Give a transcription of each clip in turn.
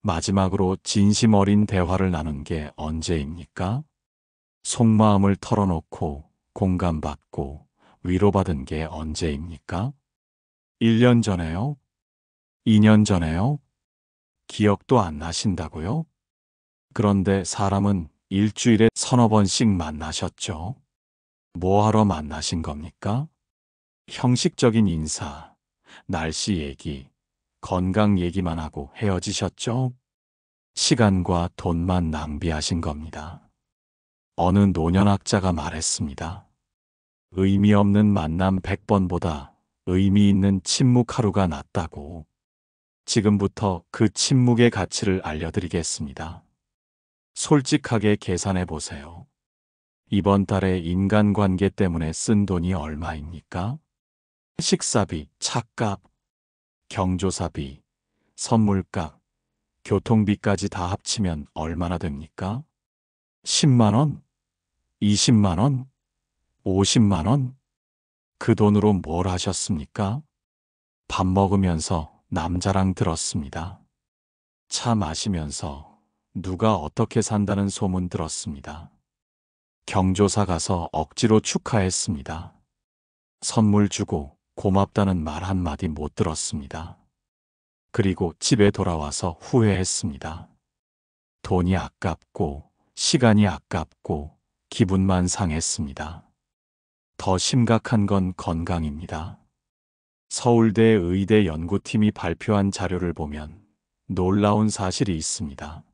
마지막으로 진심 어린 대화를 나눈 게 언제입니까? 속마음을 털어놓고 공감받고 위로받은 게 언제입니까? 1년 전에요? 2년 전에요? 기억도 안 나신다고요? 그런데 사람은 일주일에 서너 번씩 만나셨죠? 뭐 하러 만나신 겁니까? 형식적인 인사, 날씨 얘기, 건강 얘기만 하고 헤어지셨죠? 시간과 돈만 낭비하신 겁니다. 어느 노년학자가 말했습니다. 의미 없는 만남 100번보다 의미 있는 침묵 하루가 낫다고. 지금부터 그 침묵의 가치를 알려드리겠습니다. 솔직하게 계산해 보세요. 이번 달에 인간관계 때문에 쓴 돈이 얼마입니까? 식사비, 차값, 경조사비, 선물값, 교통비까지 다 합치면 얼마나 됩니까? 10만 원? 20만 원? 50만 원? 그 돈으로 뭘 하셨습니까? 밥 먹으면서 남자랑 들었습니다. 차 마시면서 누가 어떻게 산다는 소문 들었습니다. 경조사 가서 억지로 축하했습니다. 선물 주고 고맙다는 말 한마디 못 들었습니다. 그리고 집에 돌아와서 후회했습니다. 돈이 아깝고 시간이 아깝고 기분만 상했습니다. 더 심각한 건 건강입니다. 서울대 의대 연구팀이 발표한 자료를 보면 놀라운 사실이 있습니다.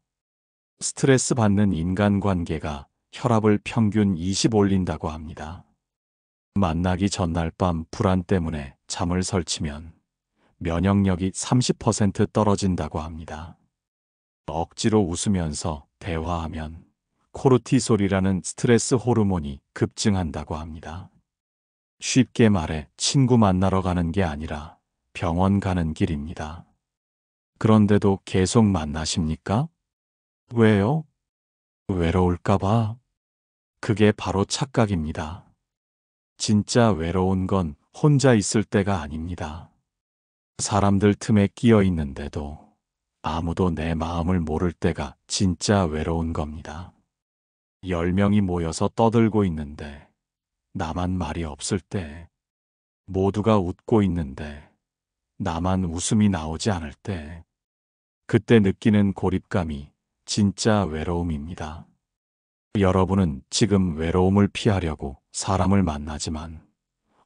스트레스 받는 인간관계가 혈압을 평균 20 올린다고 합니다. 만나기 전날 밤 불안 때문에 잠을 설치면 면역력이 30% 떨어진다고 합니다. 억지로 웃으면서 대화하면 코르티솔이라는 스트레스 호르몬이 급증한다고 합니다. 쉽게 말해 친구 만나러 가는 게 아니라 병원 가는 길입니다. 그런데도 계속 만나십니까? 왜요? 외로울까봐? 그게 바로 착각입니다. 진짜 외로운 건 혼자 있을 때가 아닙니다. 사람들 틈에 끼어 있는데도 아무도 내 마음을 모를 때가 진짜 외로운 겁니다. 10명이 모여서 떠들고 있는데 나만 말이 없을 때, 모두가 웃고 있는데 나만 웃음이 나오지 않을 때, 그때 느끼는 고립감이 진짜 외로움입니다. 여러분은 지금 외로움을 피하려고 사람을 만나지만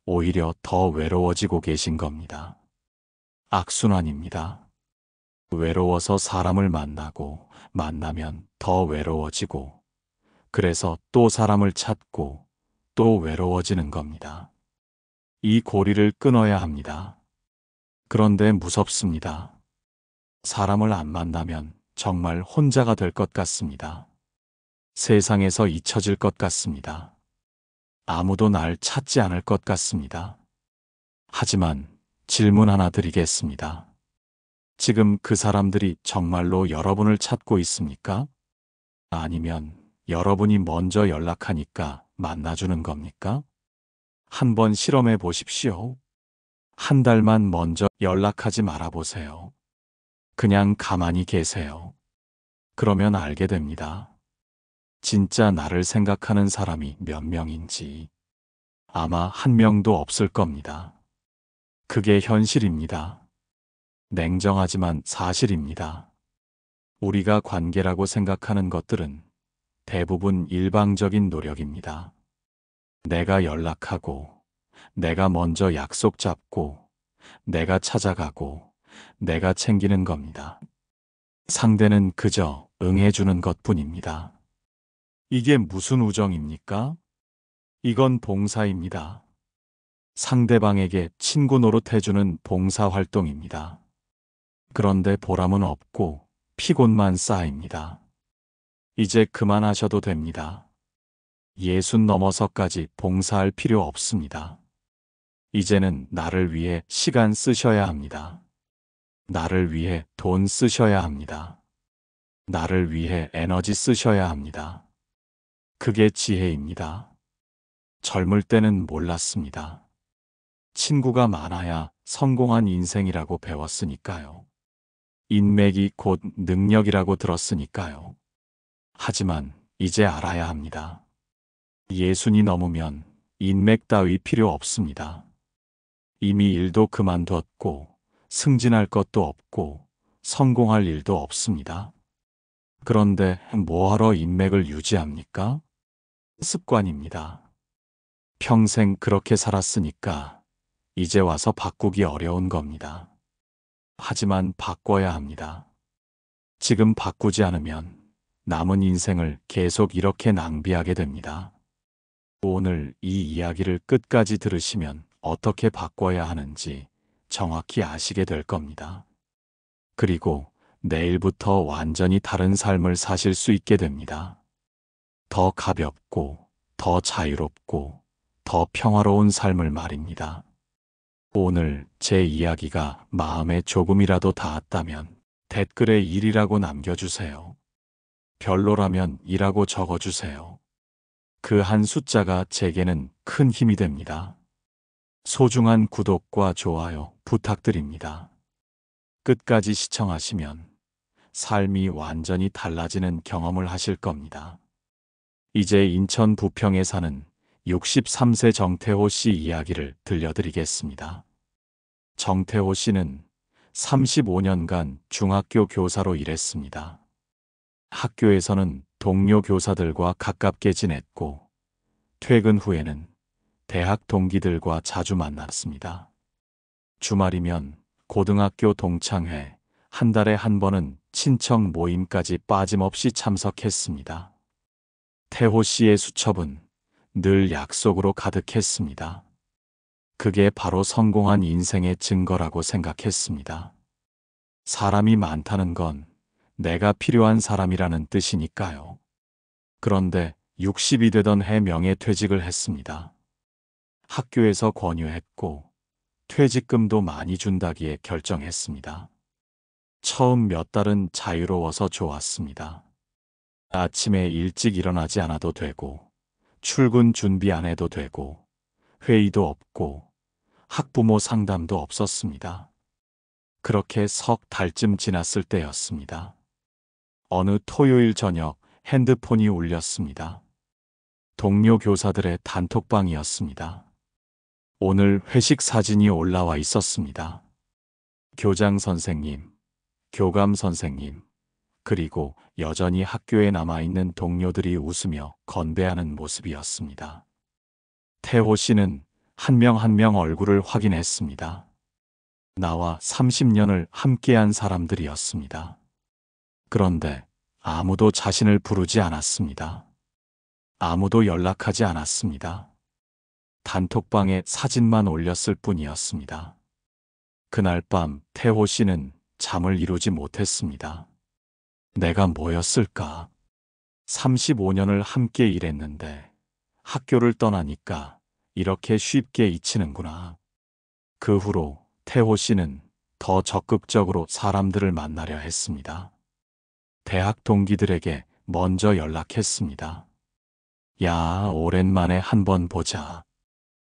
오히려 더 외로워지고 계신 겁니다. 악순환입니다. 외로워서 사람을 만나고 만나면 더 외로워지고 그래서 또 사람을 찾고 또 외로워지는 겁니다. 이 고리를 끊어야 합니다. 그런데 무섭습니다. 사람을 안 만나면 정말 혼자가 될 것 같습니다. 세상에서 잊혀질 것 같습니다. 아무도 날 찾지 않을 것 같습니다. 하지만 질문 하나 드리겠습니다. 지금 그 사람들이 정말로 여러분을 찾고 있습니까? 아니면 여러분이 먼저 연락하니까 만나주는 겁니까? 한번 실험해 보십시오. 한 달만 먼저 연락하지 말아 보세요. 그냥 가만히 계세요. 그러면 알게 됩니다. 진짜 나를 생각하는 사람이 몇 명인지 아마 한 명도 없을 겁니다. 그게 현실입니다. 냉정하지만 사실입니다. 우리가 관계라고 생각하는 것들은 대부분 일방적인 노력입니다. 내가 연락하고, 내가 먼저 약속 잡고, 내가 찾아가고, 내가 챙기는 겁니다. 상대는 그저 응해주는 것뿐입니다. 이게 무슨 우정입니까? 이건 봉사입니다. 상대방에게 친구 노릇해주는 봉사활동입니다. 그런데 보람은 없고 피곤만 쌓입니다. 이제 그만하셔도 됩니다. 60 넘어서까지 봉사할 필요 없습니다. 이제는 나를 위해 시간 쓰셔야 합니다. 나를 위해 돈 쓰셔야 합니다. 나를 위해 에너지 쓰셔야 합니다. 그게 지혜입니다. 젊을 때는 몰랐습니다. 친구가 많아야 성공한 인생이라고 배웠으니까요. 인맥이 곧 능력이라고 들었으니까요. 하지만 이제 알아야 합니다. 예순이 넘으면 인맥 따위 필요 없습니다. 이미 일도 그만뒀고 승진할 것도 없고 성공할 일도 없습니다. 그런데 뭐하러 인맥을 유지합니까? 습관입니다. 평생 그렇게 살았으니까 이제 와서 바꾸기 어려운 겁니다. 하지만 바꿔야 합니다. 지금 바꾸지 않으면 남은 인생을 계속 이렇게 낭비하게 됩니다. 오늘 이 이야기를 끝까지 들으시면 어떻게 바꿔야 하는지 정확히 아시게 될 겁니다. 그리고 내일부터 완전히 다른 삶을 사실 수 있게 됩니다. 더 가볍고, 더 자유롭고, 더 평화로운 삶을 말입니다. 오늘 제 이야기가 마음에 조금이라도 닿았다면 댓글에 1이라고 남겨주세요. 별로라면 2라고 적어주세요. 그 한 숫자가 제게는 큰 힘이 됩니다. 소중한 구독과 좋아요 부탁드립니다. 끝까지 시청하시면 삶이 완전히 달라지는 경험을 하실 겁니다. 이제 인천 부평에 사는 63세 정태호 씨 이야기를 들려드리겠습니다. 정태호 씨는 35년간 중학교 교사로 일했습니다. 학교에서는 동료 교사들과 가깝게 지냈고 퇴근 후에는 대학 동기들과 자주 만났습니다. 주말이면 고등학교 동창회, 한 달에 한 번은 친척 모임까지 빠짐없이 참석했습니다. 태호 씨의 수첩은 늘 약속으로 가득했습니다. 그게 바로 성공한 인생의 증거라고 생각했습니다. 사람이 많다는 건 내가 필요한 사람이라는 뜻이니까요. 그런데 60이 되던 해 명예퇴직을 했습니다. 학교에서 권유했고 퇴직금도 많이 준다기에 결정했습니다. 처음 몇 달은 자유로워서 좋았습니다. 아침에 일찍 일어나지 않아도 되고 출근 준비 안 해도 되고 회의도 없고 학부모 상담도 없었습니다. 그렇게 석 달쯤 지났을 때였습니다. 어느 토요일 저녁 핸드폰이 울렸습니다. 동료 교사들의 단톡방이었습니다. 오늘 회식 사진이 올라와 있었습니다. 교장 선생님, 교감 선생님, 그리고 여전히 학교에 남아있는 동료들이 웃으며 건배하는 모습이었습니다. 태호 씨는 한 명 한 명 얼굴을 확인했습니다. 나와 30년을 함께한 사람들이었습니다. 그런데 아무도 자신을 부르지 않았습니다. 아무도 연락하지 않았습니다. 단톡방에 사진만 올렸을 뿐이었습니다. 그날 밤 태호 씨는 잠을 이루지 못했습니다. 내가 뭐였을까? 35년을 함께 일했는데 학교를 떠나니까 이렇게 쉽게 잊히는구나. 그 후로 태호 씨는 더 적극적으로 사람들을 만나려 했습니다. 대학 동기들에게 먼저 연락했습니다. 야, 오랜만에 한번 보자.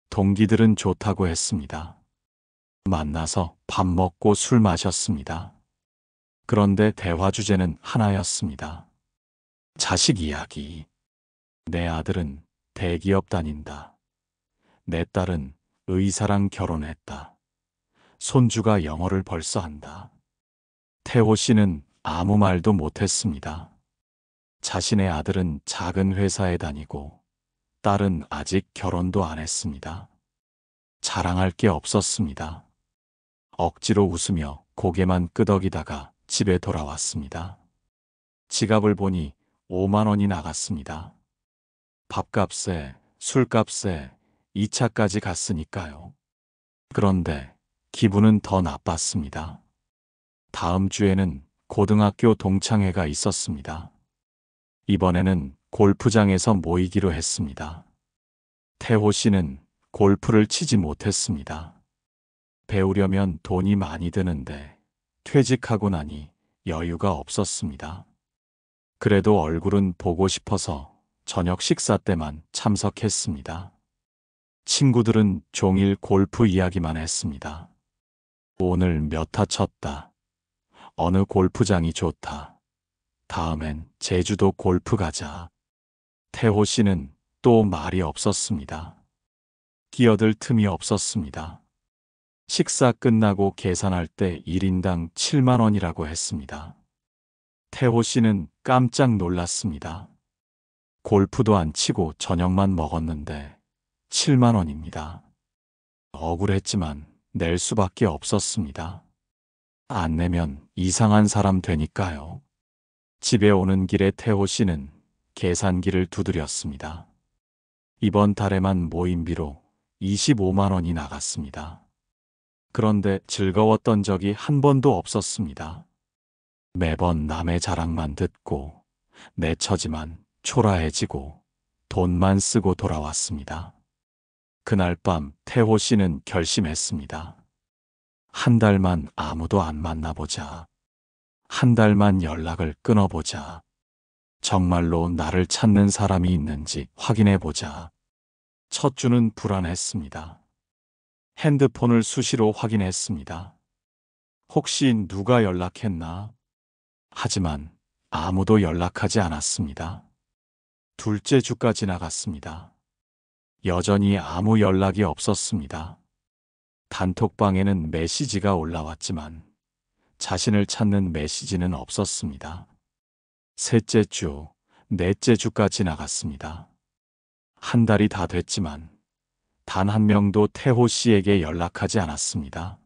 동기들은 좋다고 했습니다. 만나서 밥 먹고 술 마셨습니다. 그런데 대화 주제는 하나였습니다. 자식 이야기. 내 아들은 대기업 다닌다. 내 딸은 의사랑 결혼했다. 손주가 영어를 벌써 한다. 태호 씨는 아무 말도 못했습니다. 자신의 아들은 작은 회사에 다니고 딸은 아직 결혼도 안 했습니다. 자랑할 게 없었습니다. 억지로 웃으며 고개만 끄덕이다가 집에 돌아왔습니다. 지갑을 보니 5만 원이 나갔습니다. 밥값에, 술값에, 2차까지 갔으니까요. 그런데 기분은 더 나빴습니다. 다음 주에는 고등학교 동창회가 있었습니다. 이번에는 골프장에서 모이기로 했습니다. 태호 씨는 골프를 치지 못했습니다. 배우려면 돈이 많이 드는데 퇴직하고 나니 여유가 없었습니다. 그래도 얼굴은 보고 싶어서 저녁 식사 때만 참석했습니다. 친구들은 종일 골프 이야기만 했습니다. 오늘 몇 타 쳤다. 어느 골프장이 좋다. 다음엔 제주도 골프 가자. 태호 씨는 또 말이 없었습니다. 끼어들 틈이 없었습니다. 식사 끝나고 계산할 때 1인당 7만 원이라고 했습니다. 태호 씨는 깜짝 놀랐습니다. 골프도 안 치고 저녁만 먹었는데 7만 원입니다. 억울했지만 낼 수밖에 없었습니다. 안 내면 이상한 사람 되니까요. 집에 오는 길에 태호 씨는 계산기를 두드렸습니다. 이번 달에만 모임비로 25만 원이 나갔습니다. 그런데 즐거웠던 적이 한 번도 없었습니다. 매번 남의 자랑만 듣고 내 처지만 초라해지고 돈만 쓰고 돌아왔습니다. 그날 밤 태호 씨는 결심했습니다. 한 달만 아무도 안 만나보자. 한 달만 연락을 끊어보자. 정말로 나를 찾는 사람이 있는지 확인해보자. 첫 주는 불안했습니다. 핸드폰을 수시로 확인했습니다. 혹시 누가 연락했나? 하지만 아무도 연락하지 않았습니다. 둘째 주가 지나갔습니다. 여전히 아무 연락이 없었습니다. 단톡방에는 메시지가 올라왔지만 자신을 찾는 메시지는 없었습니다. 셋째 주, 넷째 주가 지나갔습니다. 한 달이 다 됐지만 단 한 명도 태호 씨에게 연락하지 않았습니다.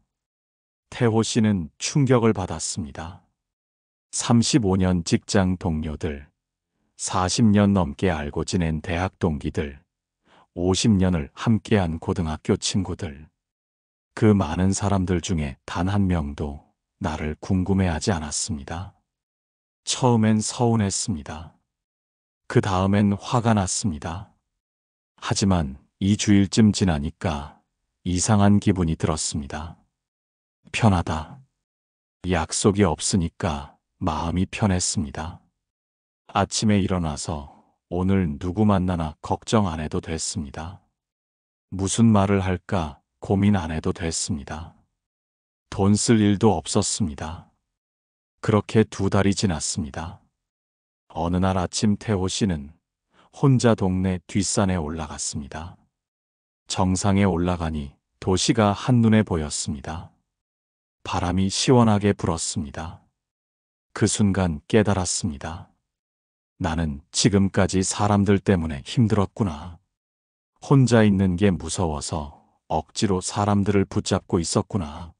태호 씨는 충격을 받았습니다. 35년 직장 동료들, 40년 넘게 알고 지낸 대학 동기들, 50년을 함께한 고등학교 친구들, 그 많은 사람들 중에 단 한 명도 나를 궁금해하지 않았습니다. 처음엔 서운했습니다. 그 다음엔 화가 났습니다. 하지만 2주일쯤 지나니까 이상한 기분이 들었습니다. 편하다. 약속이 없으니까 마음이 편했습니다. 아침에 일어나서 오늘 누구 만나나 걱정 안 해도 됐습니다. 무슨 말을 할까 고민 안 해도 됐습니다. 돈 쓸 일도 없었습니다. 그렇게 2달이 지났습니다. 어느 날 아침 태호 씨는 혼자 동네 뒷산에 올라갔습니다. 정상에 올라가니 도시가 한눈에 보였습니다. 바람이 시원하게 불었습니다. 그 순간 깨달았습니다. 나는 지금까지 사람들 때문에 힘들었구나. 혼자 있는 게 무서워서 억지로 사람들을 붙잡고 있었구나.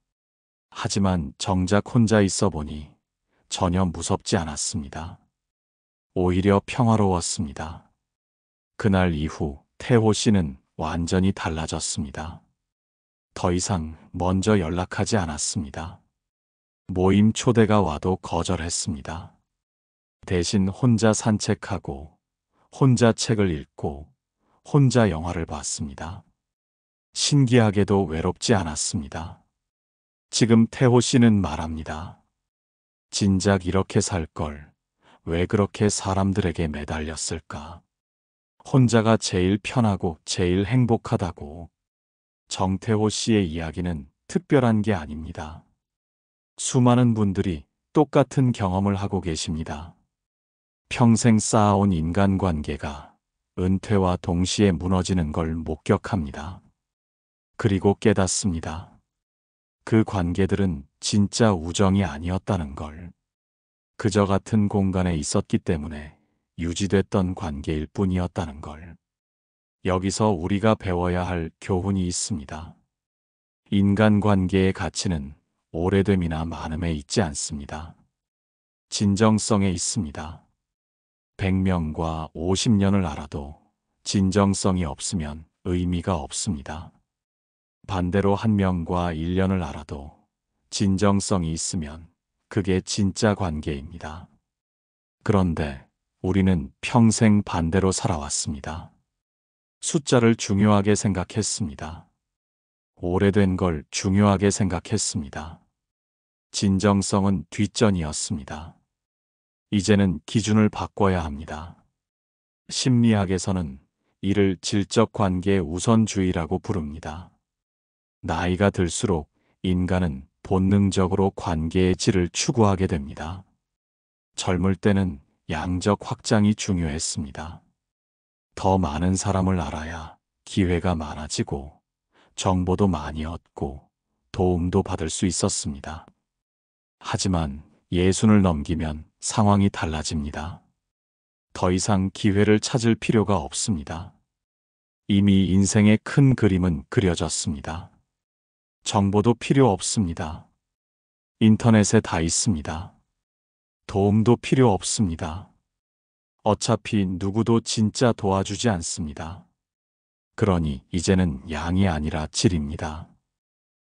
하지만 정작 혼자 있어 보니 전혀 무섭지 않았습니다. 오히려 평화로웠습니다. 그날 이후 태호 씨는 완전히 달라졌습니다. 더 이상 먼저 연락하지 않았습니다. 모임 초대가 와도 거절했습니다. 대신 혼자 산책하고, 혼자 책을 읽고, 혼자 영화를 봤습니다. 신기하게도 외롭지 않았습니다. 지금 태호 씨는 말합니다. 진작 이렇게 살 걸, 왜 그렇게 사람들에게 매달렸을까? 혼자가 제일 편하고 제일 행복하다고. 정태호 씨의 이야기는 특별한 게 아닙니다. 수많은 분들이 똑같은 경험을 하고 계십니다. 평생 쌓아온 인간관계가 은퇴와 동시에 무너지는 걸 목격합니다. 그리고 깨닫습니다. 그 관계들은 진짜 우정이 아니었다는 걸. 그저 같은 공간에 있었기 때문에 유지됐던 관계일 뿐이었다는 걸. 여기서 우리가 배워야 할 교훈이 있습니다. 인간관계의 가치는 오래됨이나 많음에 있지 않습니다. 진정성에 있습니다. 100명과 50년을 알아도 진정성이 없으면 의미가 없습니다. 반대로 1명과 1년을 알아도 진정성이 있으면 그게 진짜 관계입니다. 그런데 우리는 평생 반대로 살아왔습니다. 숫자를 중요하게 생각했습니다. 오래된 걸 중요하게 생각했습니다. 진정성은 뒷전이었습니다. 이제는 기준을 바꿔야 합니다. 심리학에서는 이를 질적 관계 우선주의라고 부릅니다. 나이가 들수록 인간은 본능적으로 관계의 질을 추구하게 됩니다. 젊을 때는 양적 확장이 중요했습니다. 더 많은 사람을 알아야 기회가 많아지고 정보도 많이 얻고 도움도 받을 수 있었습니다. 하지만 예순을 넘기면 상황이 달라집니다. 더 이상 기회를 찾을 필요가 없습니다. 이미 인생의 큰 그림은 그려졌습니다. 정보도 필요 없습니다. 인터넷에 다 있습니다. 도움도 필요 없습니다. 어차피 누구도 진짜 도와주지 않습니다. 그러니 이제는 양이 아니라 질입니다.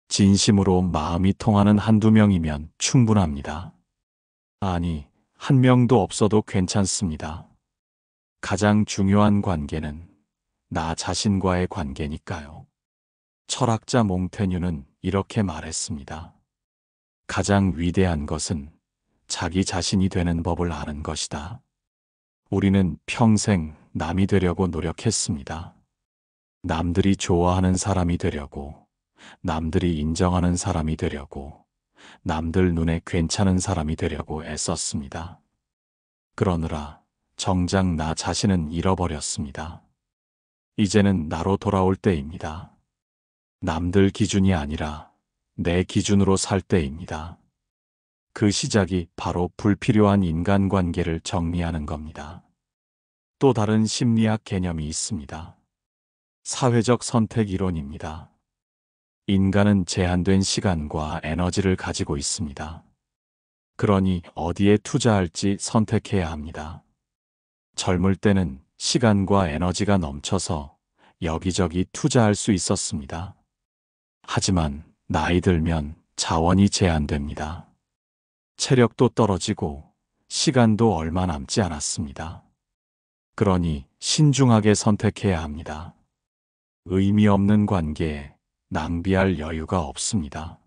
진심으로 마음이 통하는 한두 명이면 충분합니다. 아니, 한 명도 없어도 괜찮습니다. 가장 중요한 관계는 나 자신과의 관계니까요. 철학자 몽테뉴는 이렇게 말했습니다. 가장 위대한 것은 자기 자신이 되는 법을 아는 것이다. 우리는 평생 남이 되려고 노력했습니다. 남들이 좋아하는 사람이 되려고, 남들이 인정하는 사람이 되려고, 남들 눈에 괜찮은 사람이 되려고 애썼습니다. 그러느라 정작 나 자신은 잃어버렸습니다. 이제는 나로 돌아올 때입니다. 남들 기준이 아니라 내 기준으로 살 때입니다. 그 시작이 바로 불필요한 인간관계를 정리하는 겁니다. 또 다른 심리학 개념이 있습니다. 사회적 선택 이론입니다. 인간은 제한된 시간과 에너지를 가지고 있습니다. 그러니 어디에 투자할지 선택해야 합니다. 젊을 때는 시간과 에너지가 넘쳐서 여기저기 투자할 수 있었습니다. 하지만 나이 들면 자원이 제한됩니다. 체력도 떨어지고 시간도 얼마 남지 않았습니다. 그러니 신중하게 선택해야 합니다. 의미 없는 관계에 낭비할 여유가 없습니다.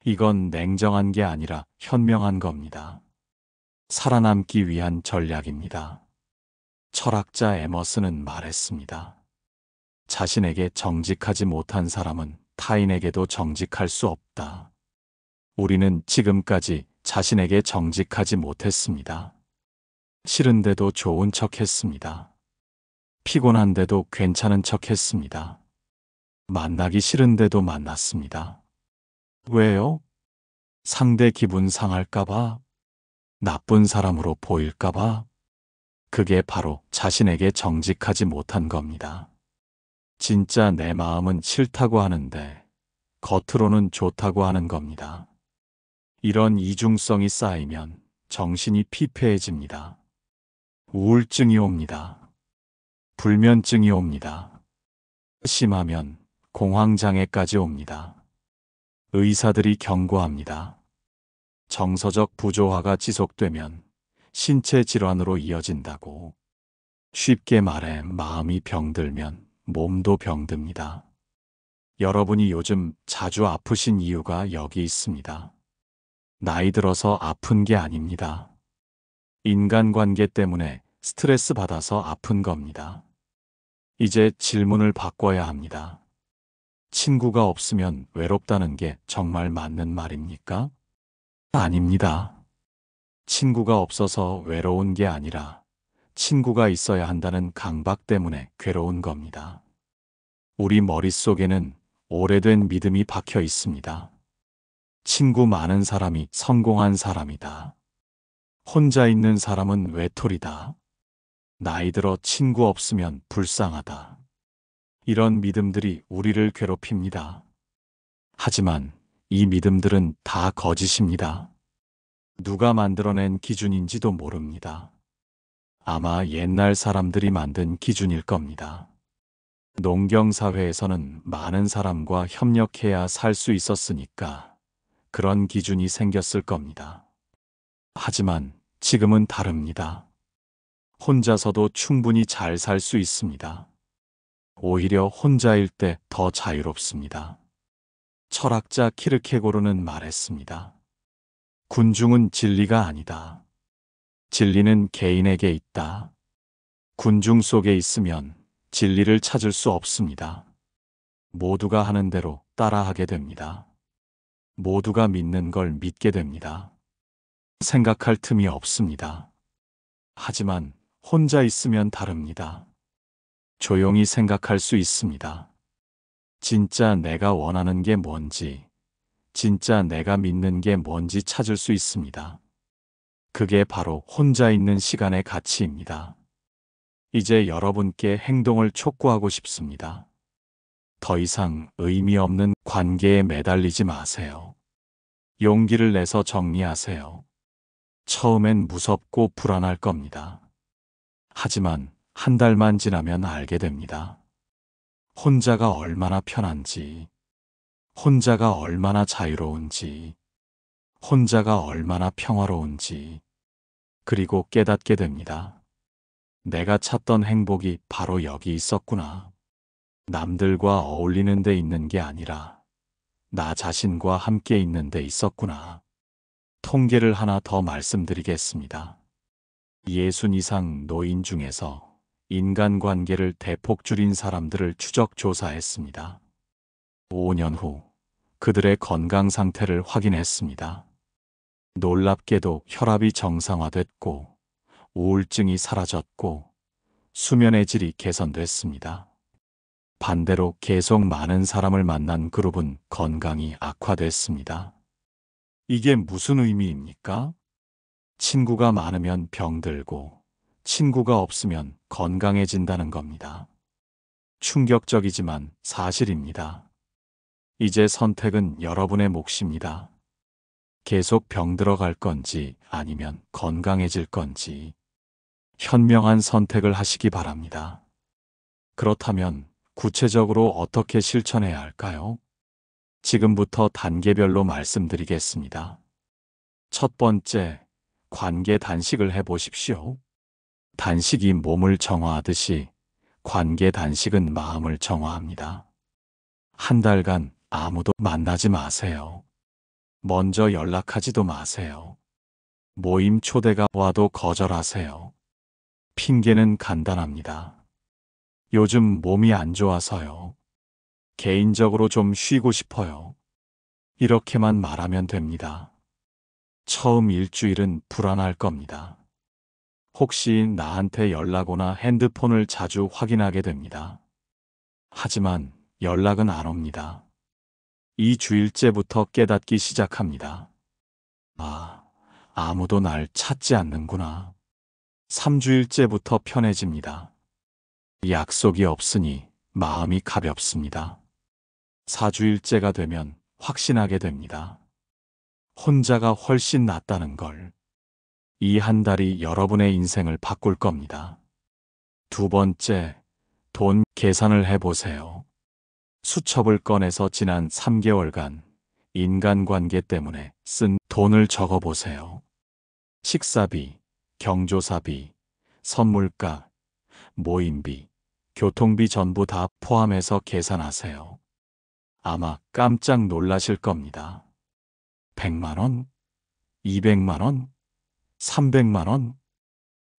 이건 냉정한 게 아니라 현명한 겁니다. 살아남기 위한 전략입니다. 철학자 에머슨은 말했습니다. 자신에게 정직하지 못한 사람은 타인에게도 정직할 수 없다. 우리는 지금까지 자신에게 정직하지 못했습니다. 싫은데도 좋은 척 했습니다. 피곤한데도 괜찮은 척 했습니다. 만나기 싫은데도 만났습니다. 왜요? 상대 기분 상할까봐? 나쁜 사람으로 보일까봐? 그게 바로 자신에게 정직하지 못한 겁니다. 진짜 내 마음은 싫다고 하는데 겉으로는 좋다고 하는 겁니다. 이런 이중성이 쌓이면 정신이 피폐해집니다. 우울증이 옵니다. 불면증이 옵니다. 심하면 공황장애까지 옵니다. 의사들이 경고합니다. 정서적 부조화가 지속되면 신체 질환으로 이어진다고. 쉽게 말해 마음이 병들면 몸도 병듭니다. 여러분이 요즘 자주 아프신 이유가 여기 있습니다. 나이 들어서 아픈 게 아닙니다. 인간관계 때문에 스트레스 받아서 아픈 겁니다. 이제 질문을 바꿔야 합니다. 친구가 없으면 외롭다는 게 정말 맞는 말입니까? 아닙니다. 친구가 없어서 외로운 게 아니라 친구가 있어야 한다는 강박 때문에 괴로운 겁니다. 우리 머릿속에는 오래된 믿음이 박혀 있습니다. 친구 많은 사람이 성공한 사람이다. 혼자 있는 사람은 외톨이다. 나이 들어 친구 없으면 불쌍하다. 이런 믿음들이 우리를 괴롭힙니다. 하지만 이 믿음들은 다 거짓입니다. 누가 만들어낸 기준인지도 모릅니다. 아마 옛날 사람들이 만든 기준일 겁니다. 농경사회에서는 많은 사람과 협력해야 살 수 있었으니까 그런 기준이 생겼을 겁니다. 하지만 지금은 다릅니다. 혼자서도 충분히 잘 살 수 있습니다. 오히려 혼자일 때 더 자유롭습니다. 철학자 키르케고르는 말했습니다. 군중은 진리가 아니다. 진리는 개인에게 있다. 군중 속에 있으면 진리를 찾을 수 없습니다. 모두가 하는 대로 따라하게 됩니다. 모두가 믿는 걸 믿게 됩니다. 생각할 틈이 없습니다. 하지만 혼자 있으면 다릅니다. 조용히 생각할 수 있습니다. 진짜 내가 원하는 게 뭔지, 진짜 내가 믿는 게 뭔지 찾을 수 있습니다. 그게 바로 혼자 있는 시간의 가치입니다. 이제 여러분께 행동을 촉구하고 싶습니다. 더 이상 의미 없는 관계에 매달리지 마세요. 용기를 내서 정리하세요. 처음엔 무섭고 불안할 겁니다. 하지만 한 달만 지나면 알게 됩니다. 혼자가 얼마나 편한지, 혼자가 얼마나 자유로운지, 혼자가 얼마나 평화로운지, 그리고 깨닫게 됩니다. 내가 찾던 행복이 바로 여기 있었구나. 남들과 어울리는 데 있는 게 아니라 나 자신과 함께 있는 데 있었구나. 통계를 하나 더 말씀드리겠습니다. 60 이상 노인 중에서 인간관계를 대폭 줄인 사람들을 추적 조사했습니다. 5년 후 그들의 건강 상태를 확인했습니다. 놀랍게도 혈압이 정상화됐고 우울증이 사라졌고 수면의 질이 개선됐습니다. 반대로 계속 많은 사람을 만난 그룹은 건강이 악화됐습니다. 이게 무슨 의미입니까? 친구가 많으면 병들고 친구가 없으면 건강해진다는 겁니다. 충격적이지만 사실입니다. 이제 선택은 여러분의 몫입니다. 계속 병들어 갈 건지 아니면 건강해질 건지 현명한 선택을 하시기 바랍니다. 그렇다면 구체적으로 어떻게 실천해야 할까요? 지금부터 단계별로 말씀드리겠습니다. 첫 번째, 관계 단식을 해보십시오. 단식이 몸을 정화하듯이 관계 단식은 마음을 정화합니다. 한 달간 아무도 만나지 마세요. 먼저 연락하지도 마세요. 모임 초대가 와도 거절하세요. 핑계는 간단합니다. 요즘 몸이 안 좋아서요. 개인적으로 좀 쉬고 싶어요. 이렇게만 말하면 됩니다. 처음 일주일은 불안할 겁니다. 혹시 나한테 연락 오나 핸드폰을 자주 확인하게 됩니다. 하지만 연락은 안 옵니다. 2주일째부터 깨닫기 시작합니다. 아, 아무도 날 찾지 않는구나. 3주일째부터 편해집니다. 약속이 없으니 마음이 가볍습니다. 4주일째가 되면 확신하게 됩니다. 혼자가 훨씬 낫다는 걸. 이 한 달이 여러분의 인생을 바꿀 겁니다. 두 번째, 돈 계산을 해보세요. 수첩을 꺼내서 지난 3개월간 인간관계 때문에 쓴 돈을 적어보세요. 식사비, 경조사비, 선물가, 모임비, 교통비 전부 다 포함해서 계산하세요. 아마 깜짝 놀라실 겁니다. 100만 원? 200만 원? 300만 원?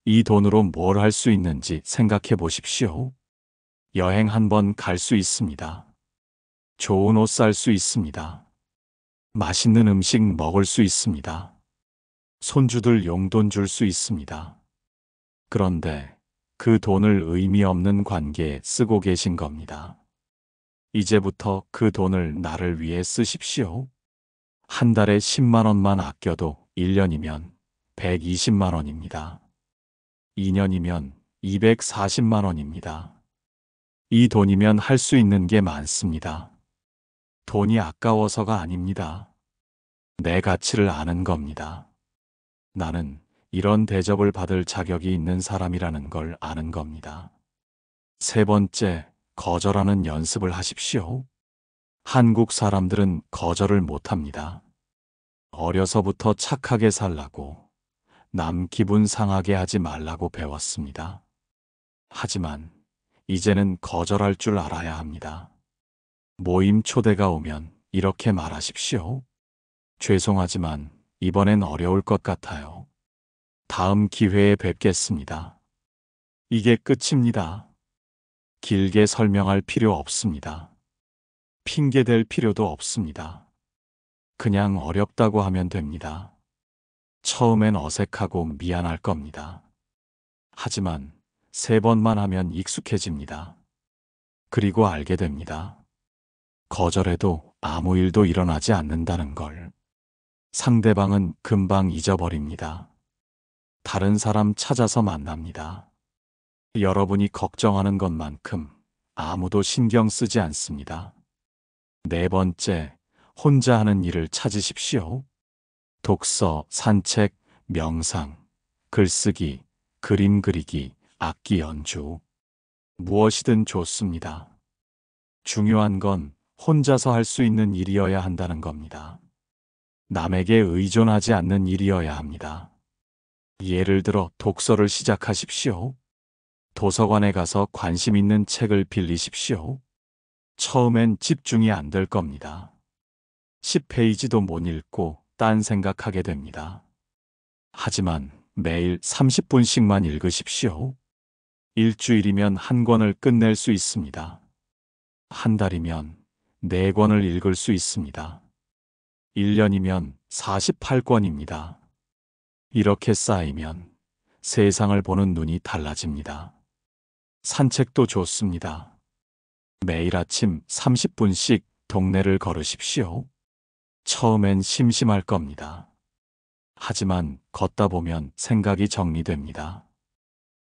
이 돈으로 뭘 할 수 있는지 생각해 보십시오. 여행 한 번 갈 수 있습니다. 좋은 옷 살 수 있습니다. 맛있는 음식 먹을 수 있습니다. 손주들 용돈 줄 수 있습니다. 그런데 그 돈을 의미 없는 관계에 쓰고 계신 겁니다. 이제부터 그 돈을 나를 위해 쓰십시오. 한 달에 10만 원만 아껴도 1년이면 120만 원입니다. 2년이면 240만 원입니다. 이 돈이면 할 수 있는 게 많습니다. 돈이 아까워서가 아닙니다. 내 가치를 아는 겁니다. 나는 이런 대접을 받을 자격이 있는 사람이라는 걸 아는 겁니다. 세 번째, 거절하는 연습을 하십시오. 한국 사람들은 거절을 못합니다. 어려서부터 착하게 살라고, 남 기분 상하게 하지 말라고 배웠습니다. 하지만 이제는 거절할 줄 알아야 합니다. 모임 초대가 오면 이렇게 말하십시오. 죄송하지만 이번엔 어려울 것 같아요. 다음 기회에 뵙겠습니다. 이게 끝입니다. 길게 설명할 필요 없습니다. 핑계댈 필요도 없습니다. 그냥 어렵다고 하면 됩니다. 처음엔 어색하고 미안할 겁니다. 하지만 3번만 하면 익숙해집니다. 그리고 알게 됩니다. 거절해도 아무 일도 일어나지 않는다는 걸. 상대방은 금방 잊어버립니다. 다른 사람 찾아서 만납니다. 여러분이 걱정하는 것만큼 아무도 신경 쓰지 않습니다. 4번째, 혼자 하는 일을 찾으십시오. 독서, 산책, 명상, 글쓰기, 그림 그리기, 악기 연주. 무엇이든 좋습니다. 중요한 건 혼자서 할 수 있는 일이어야 한다는 겁니다. 남에게 의존하지 않는 일이어야 합니다. 예를 들어 독서를 시작하십시오. 도서관에 가서 관심 있는 책을 빌리십시오. 처음엔 집중이 안 될 겁니다. 10페이지도 못 읽고 딴 생각하게 됩니다. 하지만 매일 30분씩만 읽으십시오. 일주일이면 한 권을 끝낼 수 있습니다. 한 달이면 4권을 읽을 수 있습니다. 1년이면 48권입니다. 이렇게 쌓이면 세상을 보는 눈이 달라집니다. 산책도 좋습니다. 매일 아침 30분씩 동네를 걸으십시오. 처음엔 심심할 겁니다. 하지만 걷다 보면 생각이 정리됩니다.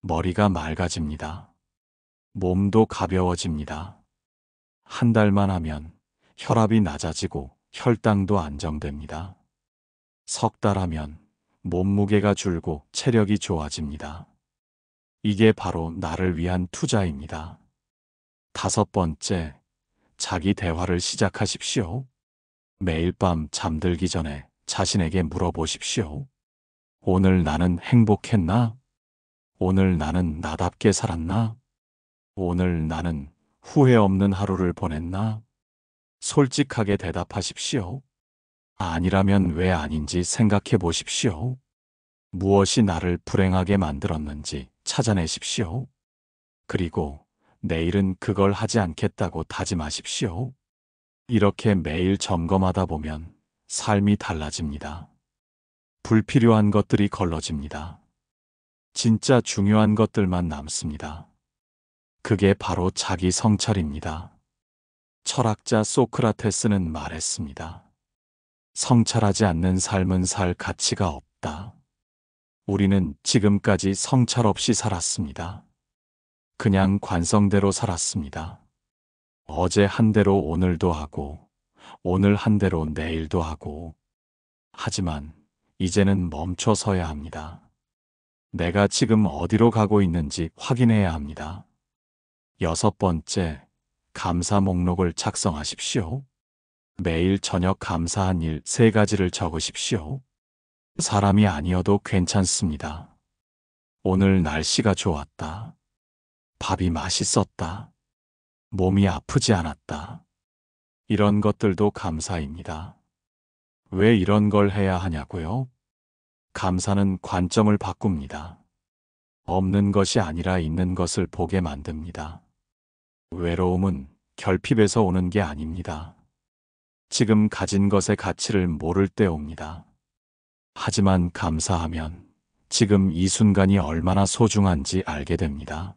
머리가 맑아집니다. 몸도 가벼워집니다. 한 달만 하면 혈압이 낮아지고 혈당도 안정됩니다. 3달 하면 몸무게가 줄고 체력이 좋아집니다. 이게 바로 나를 위한 투자입니다. 5번째, 자기 대화를 시작하십시오. 매일 밤 잠들기 전에 자신에게 물어보십시오. 오늘 나는 행복했나? 오늘 나는 나답게 살았나? 오늘 나는 후회 없는 하루를 보냈나? 솔직하게 대답하십시오. 아니라면 왜 아닌지 생각해 보십시오. 무엇이 나를 불행하게 만들었는지 찾아내십시오. 그리고 내일은 그걸 하지 않겠다고 다짐하십시오. 이렇게 매일 점검하다 보면 삶이 달라집니다. 불필요한 것들이 걸러집니다. 진짜 중요한 것들만 남습니다. 그게 바로 자기 성찰입니다. 철학자 소크라테스는 말했습니다. 성찰하지 않는 삶은 살 가치가 없다. 우리는 지금까지 성찰 없이 살았습니다. 그냥 관성대로 살았습니다. 어제 한 대로 오늘도 하고, 오늘 한 대로 내일도 하고. 하지만 이제는 멈춰서야 합니다. 내가 지금 어디로 가고 있는지 확인해야 합니다. 6번째, 감사 목록을 작성하십시오. 매일 저녁 감사한 일 3가지를 적으십시오. 사람이 아니어도 괜찮습니다. 오늘 날씨가 좋았다. 밥이 맛있었다. 몸이 아프지 않았다. 이런 것들도 감사입니다. 왜 이런 걸 해야 하냐고요? 감사는 관점을 바꿉니다. 없는 것이 아니라 있는 것을 보게 만듭니다. 외로움은 결핍에서 오는 게 아닙니다. 지금 가진 것의 가치를 모를 때 옵니다. 하지만 감사하면 지금 이 순간이 얼마나 소중한지 알게 됩니다.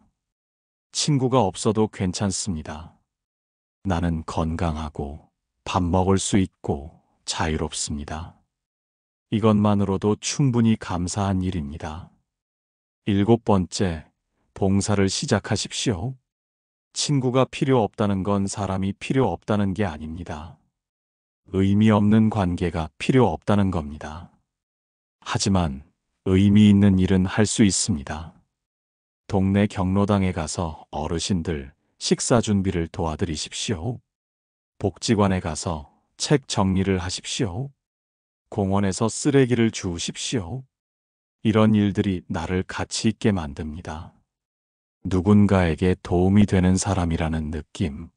친구가 없어도 괜찮습니다. 나는 건강하고 밥 먹을 수 있고 자유롭습니다. 이것만으로도 충분히 감사한 일입니다. 7번째, 봉사를 시작하십시오. 친구가 필요 없다는 건 사람이 필요 없다는 게 아닙니다. 의미 없는 관계가 필요 없다는 겁니다. 하지만 의미 있는 일은 할 수 있습니다. 동네 경로당에 가서 어르신들 식사 준비를 도와드리십시오. 복지관에 가서 책 정리를 하십시오. 공원에서 쓰레기를 주우십시오. 이런 일들이 나를 가치 있게 만듭니다. 누군가에게 도움이 되는 사람이라는 느낌.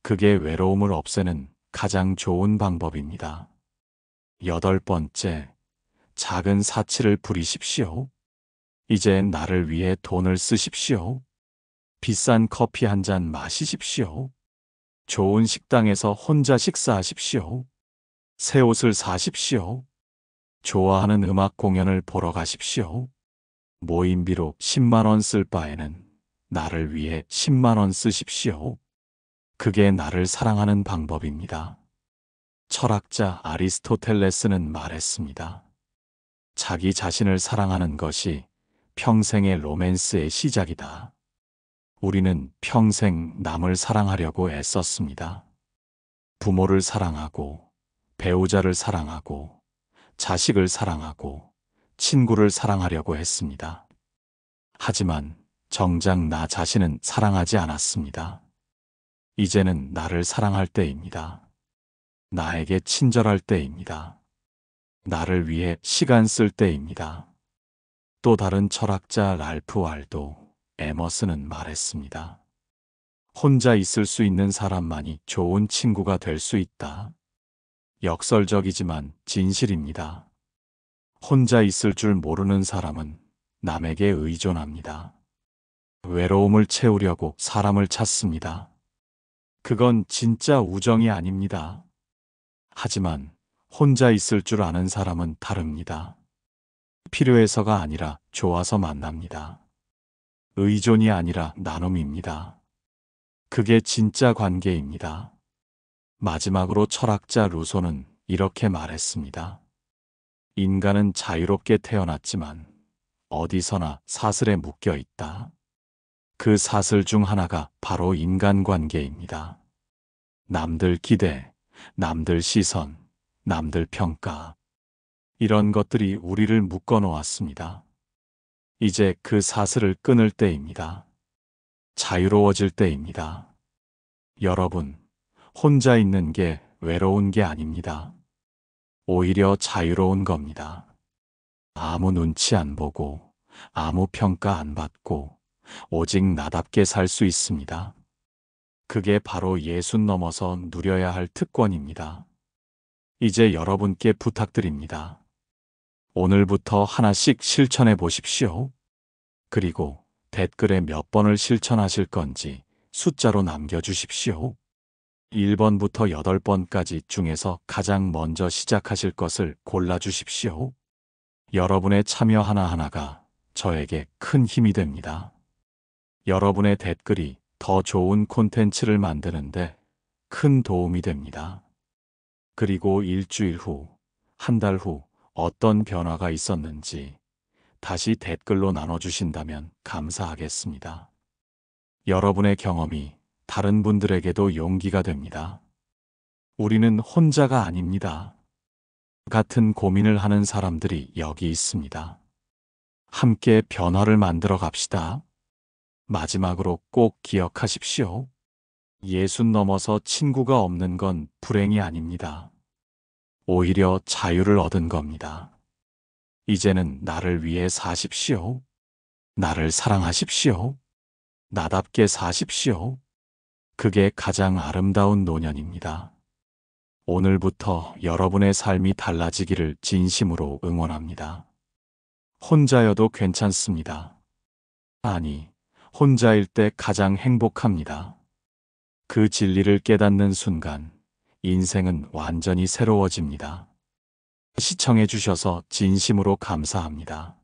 그게 외로움을 없애는 가장 좋은 방법입니다. 8번째, 작은 사치를 부리십시오. 이제 나를 위해 돈을 쓰십시오. 비싼 커피 한 잔 마시십시오. 좋은 식당에서 혼자 식사하십시오. 새 옷을 사십시오. 좋아하는 음악 공연을 보러 가십시오. 모임비로 10만 원 쓸 바에는 나를 위해 10만 원 쓰십시오. 그게 나를 사랑하는 방법입니다. 철학자 아리스토텔레스는 말했습니다. 자기 자신을 사랑하는 것이 평생의 로맨스의 시작이다. 우리는 평생 남을 사랑하려고 애썼습니다. 부모를 사랑하고, 배우자를 사랑하고, 자식을 사랑하고, 친구를 사랑하려고 했습니다. 하지만 정작 나 자신은 사랑하지 않았습니다. 이제는 나를 사랑할 때입니다. 나에게 친절할 때입니다. 나를 위해 시간 쓸 때입니다. 또 다른 철학자 랄프 wal도 에머슨은 말했습니다. 혼자 있을 수 있는 사람만이 좋은 친구가 될 수 있다. 역설적이지만 진실입니다. 혼자 있을 줄 모르는 사람은 남에게 의존합니다. 외로움을 채우려고 사람을 찾습니다. 그건 진짜 우정이 아닙니다. 하지만 혼자 있을 줄 아는 사람은 다릅니다. 필요해서가 아니라 좋아서 만납니다. 의존이 아니라 나눔입니다. 그게 진짜 관계입니다. 마지막으로 철학자 루소는 이렇게 말했습니다. 인간은 자유롭게 태어났지만 어디서나 사슬에 묶여 있다. 그 사슬 중 하나가 바로 인간관계입니다. 남들 기대, 남들 시선, 남들 평가. 이런 것들이 우리를 묶어 놓았습니다. 이제 그 사슬을 끊을 때입니다. 자유로워질 때입니다. 여러분, 혼자 있는 게 외로운 게 아닙니다. 오히려 자유로운 겁니다. 아무 눈치 안 보고, 아무 평가 안 받고, 오직 나답게 살 수 있습니다. 그게 바로 예순 넘어서 누려야 할 특권입니다. 이제 여러분께 부탁드립니다. 오늘부터 하나씩 실천해 보십시오. 그리고 댓글에 몇 번을 실천하실 건지 숫자로 남겨주십시오. 1번부터 8번까지 중에서 가장 먼저 시작하실 것을 골라주십시오. 여러분의 참여 하나하나가 저에게 큰 힘이 됩니다. 여러분의 댓글이 더 좋은 콘텐츠를 만드는데 큰 도움이 됩니다. 그리고 일주일 후, 한 달 후 어떤 변화가 있었는지 다시 댓글로 나눠주신다면 감사하겠습니다. 여러분의 경험이 다른 분들에게도 용기가 됩니다. 우리는 혼자가 아닙니다. 같은 고민을 하는 사람들이 여기 있습니다. 함께 변화를 만들어 갑시다. 마지막으로 꼭 기억하십시오. 예순 넘어서 친구가 없는 건 불행이 아닙니다. 오히려 자유를 얻은 겁니다. 이제는 나를 위해 사십시오. 나를 사랑하십시오. 나답게 사십시오. 그게 가장 아름다운 노년입니다. 오늘부터 여러분의 삶이 달라지기를 진심으로 응원합니다. 혼자여도 괜찮습니다. 아니, 혼자일 때 가장 행복합니다. 그 진리를 깨닫는 순간 인생은 완전히 새로워집니다. 시청해 주셔서 진심으로 감사합니다.